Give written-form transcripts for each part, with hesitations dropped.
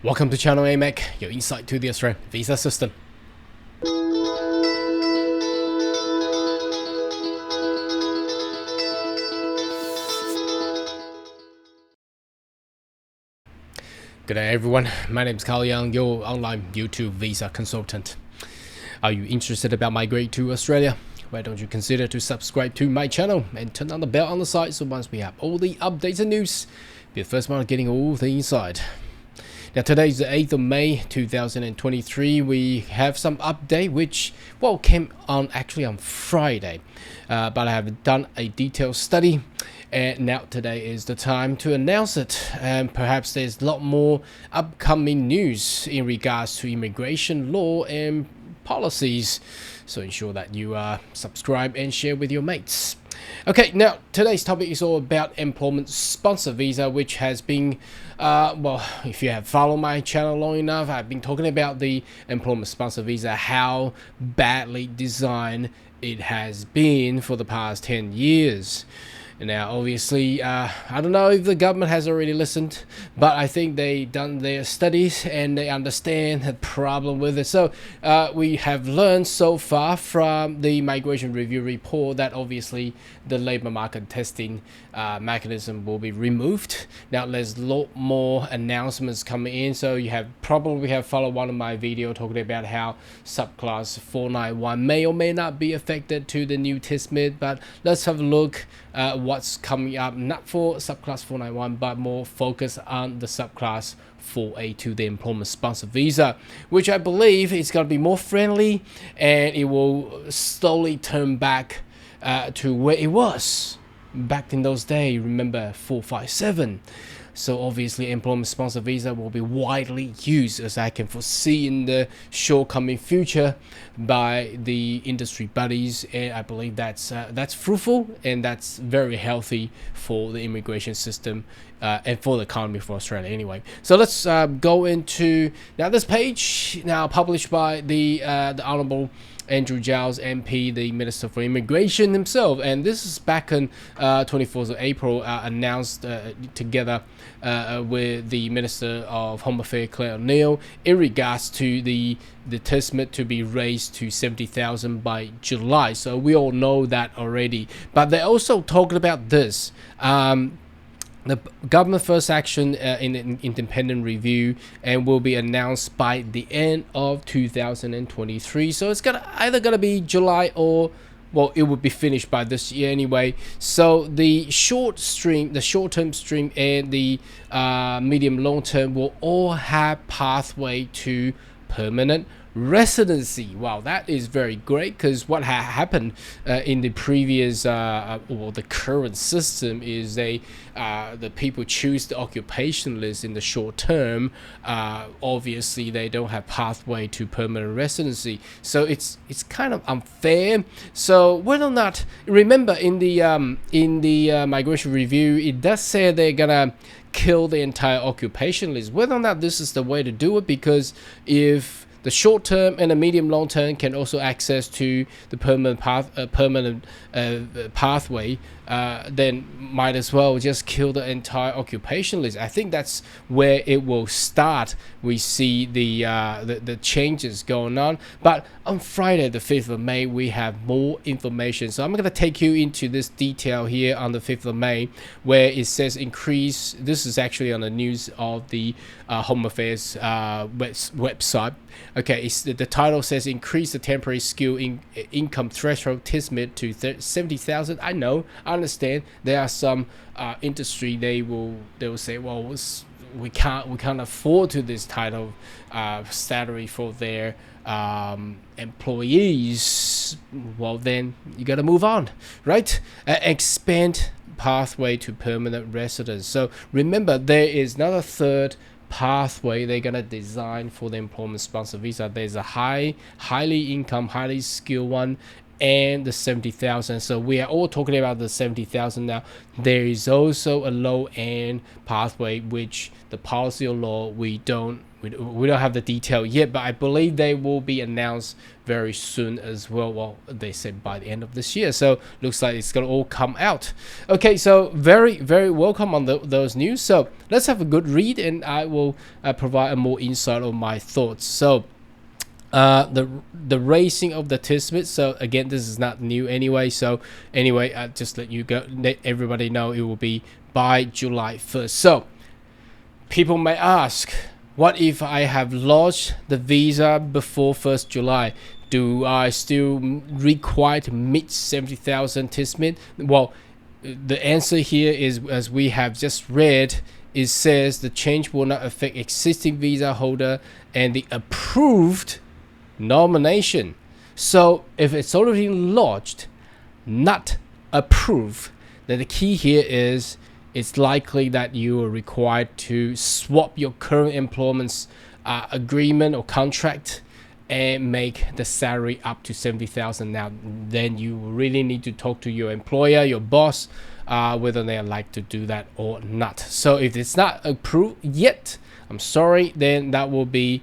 Welcome to Channel AMAC, your insight to the Australian visa system. Good day everyone, my name is Karl, your online YouTube visa consultant. Are you interested about migrating to Australia? Why don't you consider to subscribe to my channel and turn on the bell on the side so once we have all the updates and news, be the first one getting all the inside. Now today is the 8th of May 2023. We have some update which came on actually on Friday, but I have done a detailed study and now today is the time to announce it, and perhaps there's a lot more upcoming news in regards to immigration law and policies, so ensure that you subscribe and share with your mates. Okay, now today's topic is all about employment sponsor visa, which has been if you have followed my channel long enough, I've been talking about the employment sponsor visa, how badly designed it has been for the past 10 years. Now obviously I don't know if the government has already listened, but I think they done their studies and they understand the problem with it. So we have learned so far from the migration review report that obviously the labor market testing mechanism will be removed. Now there's a lot more announcements coming in, so you have probably followed one of my videos talking about how subclass 491 may or may not be affected to the new test mid, but let's have a look what's coming up, not for subclass 491 but more focus on the subclass 482, the employment sponsor visa, which I believe is going to be more friendly and it will slowly turn back to where it was back in those days. Remember 457. So obviously employment sponsor visa will be widely used, as I can foresee in the short coming future, by the industry bodies, and I believe that's fruitful and that's very healthy for the immigration system and for the economy for Australia anyway. So let's go into now this page, now published by the Honourable Andrew Giles MP, the Minister for Immigration himself, and this is back on 24th of April, announced together with the Minister of Home Affairs Claire O'Neill in regards to the test limit to be raised to 70,000 by July. So we all know that already, but they also talked about this. The government first action in an independent review and will be announced by the end of 2023. So it's either gonna be July or it would be finished by this year anyway. So the short-term stream, and the medium long term will all have pathway to permanent residency. Wow, that is very great, because what happened in the previous or the current system is the people choose the occupation list in the short term. Obviously they don't have pathway to permanent residency, so it's kind of unfair. So whether or not, remember in the migration review, it does say they're gonna kill the entire occupation list. Whether or not this is the way to do it, because if the short term and the medium long term can also access to the permanent pathway, then might as well just kill the entire occupation list. I think that's where it will start. We see the changes going on. But on Friday, the 5th of May, we have more information. So I'm going to take you into this detail here on the 5th of May, where it says increase. This is actually on the news of the Home Affairs website. Okay, the title says increase the temporary skill income threshold test limit to 70,000. I know, I understand. There are some industry they will say, well, we can't afford to this type of salary for their employees. Well, then you got to move on, right? Expand pathway to permanent residence. So remember, there is not a third pathway they're gonna design for the employment sponsor visa. There's a highly income, highly skilled one, and the 70,000. So we are all talking about the 70,000 now. There is also a low end pathway, which the policy or law we don't have the detail yet, but I believe they will be announced very soon as well. Well, they said by the end of this year, so looks like it's gonna all come out. Okay, so very welcome on those news. So let's have a good read, and I will provide a more insight on my thoughts. So the raising of the Tisbit. So again, this is not new anyway. So anyway, just let everybody know it will be by July 1st. So people may ask, what if I have lost the visa before 1st July? Do I still require to meet 70,000 Tisbit? Well, the answer here is, as we have just read, it says the change will not affect existing visa holder and the approved nomination. So if it's already lodged, not approved, then the key here is it's likely that you are required to swap your current employment's agreement or contract and make the salary up to 70,000. Now, then you really need to talk to your employer, your boss, whether they like to do that or not. So if it's not approved yet, I'm sorry, then that will be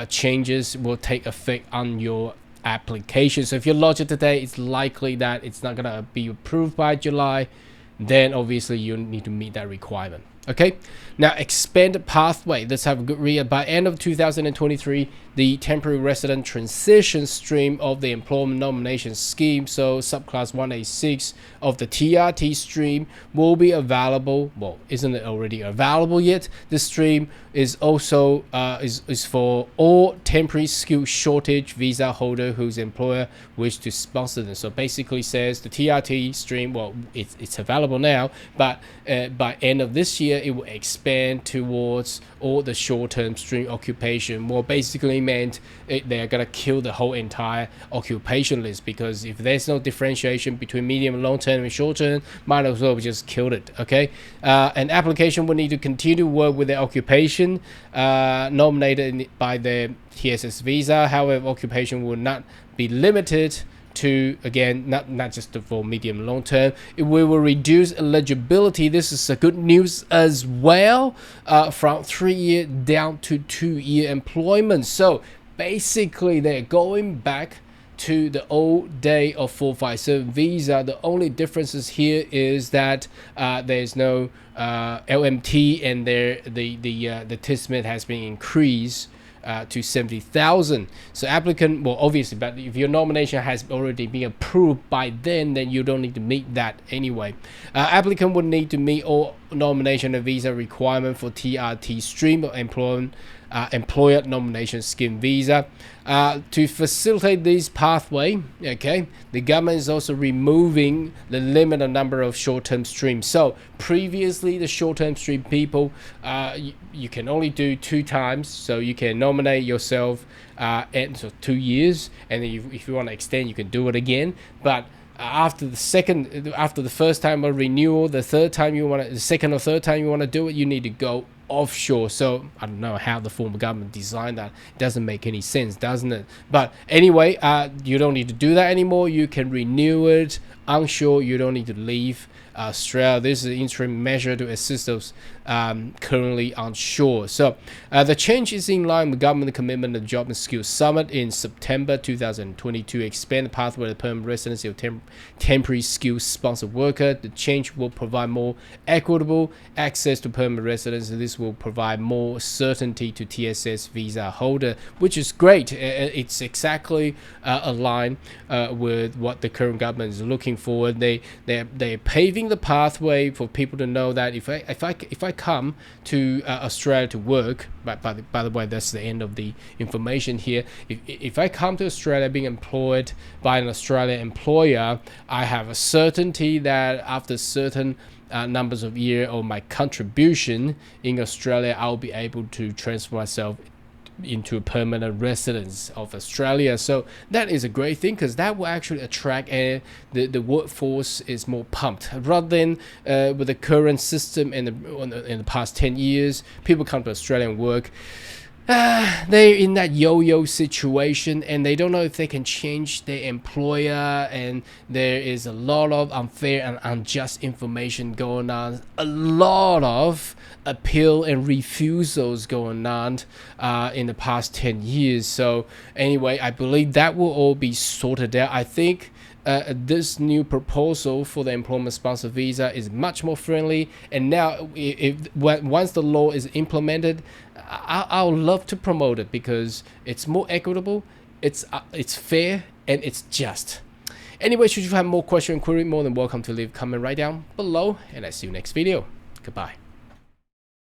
changes will take effect on your application. So if you lodge it today, it's likely that it's not gonna be approved by July. Then obviously you need to meet that requirement. Okay, now expand pathway. Let's have a good read. By end of 2023, the temporary resident transition stream of the employment nomination scheme, so subclass 186 of the TRT stream, will be available. Well, isn't it already available yet? This stream is also is for all temporary skill shortage visa holder whose employer wish to sponsor them. So basically says the TRT stream, well, it's available now, but by end of this year it will expand towards all the short-term stream occupation. Well, basically meant they're gonna kill the whole entire occupation list, because if there's no differentiation between medium and long-term and short-term, might as well just kill it. Okay, an application will need to continue to work with the occupation nominated by the TSS visa. However, occupation will not be limited to, again, not just for medium long term. We will reduce eligibility. This is a good news as well, from 3-year down to 2-year employment. So basically they're going back to the old day of 457 visa. The only differences here is that there's no LMT, and the Tisbit has been increased to 70,000. So applicant, well, obviously, but if your nomination has already been approved by then you don't need to meet that anyway. Applicant would need to meet all nomination and visa requirement for TRT stream of employer nomination scheme visa. To facilitate this pathway, okay, the government is also removing the limited number of short-term streams. So previously, the short-term stream people, you can only do 2 times. So you can nominate yourself and so 2 years, and then if you want to extend, you can do it again. But after the first time of renewal, the second or third time you want to do it, you need to go offshore. So I don't know how the former government designed that. It doesn't make any sense, doesn't it? But anyway, you don't need to do that anymore. You can renew it onshore. You don't need to leave Australia. This is an interim measure to assist those currently onshore. So the change is in line with government commitment of Job and Skills Summit in September 2022. Expand the pathway to permanent residency of temporary skills sponsored worker. The change will provide more equitable access to permanent residence. This will provide more certainty to TSS visa holder, which is great. It's exactly aligned with what the current government is looking for. They're paving the pathway for people to know that if I come to Australia to work, but by the way, that's the end of the information here. If I come to Australia being employed by an Australian employer, I have a certainty that after certain numbers of years of my contribution in Australia, I'll be able to transfer myself into a permanent residence of Australia. So that is a great thing, because that will actually attract the workforce is more pumped, rather than with the current system in the past 10 years, people come to Australia and work. they're in that yo-yo situation and they don't know if they can change their employer, and there is a lot of unfair and unjust information going on, a lot of appeal and refusals going on in the past 10 years. So anyway, I believe that will all be sorted out. I think this new proposal for the employment sponsor visa is much more friendly, and now once the law is implemented, I'll love to promote it because it's more equitable, it's fair, and it's just. Anyway, should you have more question and query, more than welcome to leave a comment right down below, and I see you next video. Goodbye.